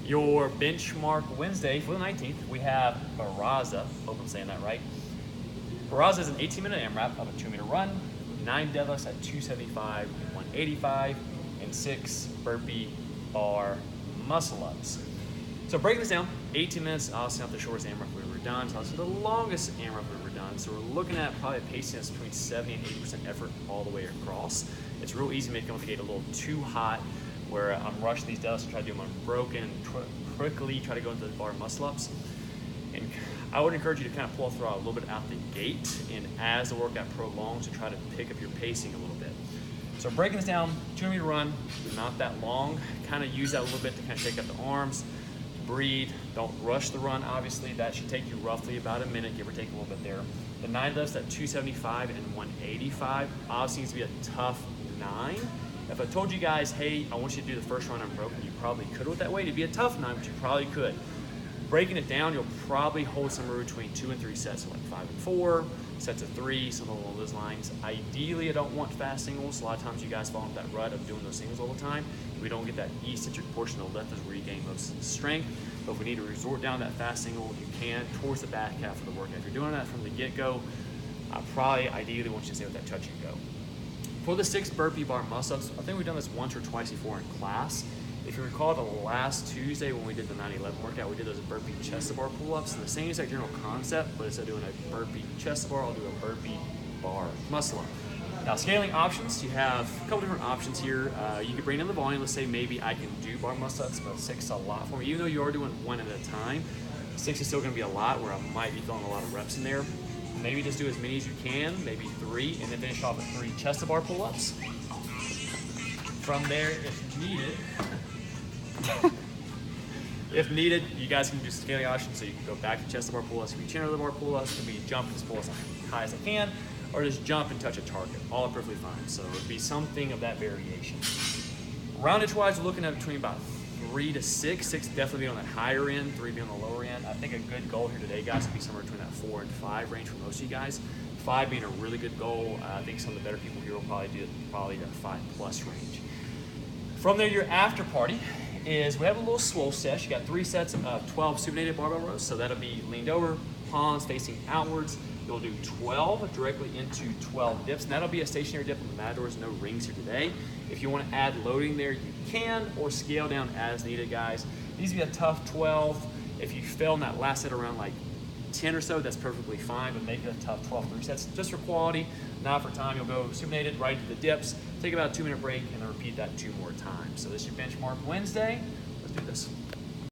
Your benchmark Wednesday for the 19th, we have Barraza. Hope I'm saying that right. Barraza is an 18-minute AMRAP of a 2-meter run, 9 deadlifts at 275 and 185, and 6 burpee bar muscle ups. So breaking this down, 18 minutes, obviously not the shortest AMRAP we've ever done, so obviously the longest AMRAP we've ever done. So we're looking at probably a pacing that's between 70 and 80% effort all the way across. It's real easy to make them the gate a little too hot, where I'm rushing these deadlifts and try to do them unbroken and quickly try to go into the bar muscle ups. And I would encourage you to kind of pull through a little bit out the gate, and as the workout prolongs, to try to pick up your pacing a little bit. So breaking this down, 2-meter run, not that long. Kind of use that a little bit to kind of shake up the arms, breathe. Don't rush the run, obviously. That should take you roughly about a minute, give or take a little bit there. The 9 lifts at 275 and 185 obviously needs to be a tough 9. If I told you guys, hey, I want you to do the first run unbroken, you probably could with that weight. It'd be a tough 9, but you probably could. Breaking it down, you'll probably hold somewhere between 2 and 3 sets, so like 5 and 4, sets of 3, something along those lines. Ideally, I don't want fast singles. A lot of times you guys fall into that rut of doing those singles all the time. We don't get that eccentric portion of the lift is where you gain most strength. But if we need to resort down that fast single, you can towards the back half of the workout. If you're doing that from the get-go, I probably ideally want you to stay with that touch and go. For the 6 burpee bar muscle-ups, I think we've done this once or twice before in class. If you recall the last Tuesday when we did the 9/11 workout, we did those burpee chest to bar pull-ups. And the same exact general concept, but instead of doing a burpee chest to bar, I'll do a burpee bar muscle up. Now scaling options, you have a couple different options here. You can bring in the volume. Let's say maybe I can do bar muscle ups, but 6 is a lot for me. Even though you are doing 1 at a time, 6 is still gonna be a lot where I might be throwing a lot of reps in there. Maybe just do as many as you can, maybe 3, and then finish off with 3 chest to bar pull-ups. From there, if needed, if needed, you guys can do scaling options, so you can go back to chest to bar pull-ups, can be chin to the bar pull-ups, can be jump and pull as high as I can, or just jump and touch a target. All are perfectly fine. So it would be something of that variation. Roundage-wise, we're looking at between about 3 to 6. 6 definitely be on the higher end, 3 be on the lower end. I think a good goal here today, guys, would be somewhere between that 4 and 5 range for most of you guys. 5 being a really good goal. I think some of the better people here will probably do that 5+ range. From there, your after party is we have a little swole sesh. You got 3 sets of 12 supinated barbell rows. So that'll be leaned over, palms facing outwards. You'll do 12 directly into 12 dips, and that'll be a stationary dip on the Matadors. No rings here today. If you want to add loading there, you can, or scale down as needed, guys. It needs to be a tough 12. If you fail in that last set around like 10 or so, that's perfectly fine, but make it a tough 12 resets just for quality, not for time. You'll go supinated right to the dips, take about a 2-minute break, and then repeat that 2 more times. So this is your benchmark Wednesday. Let's do this.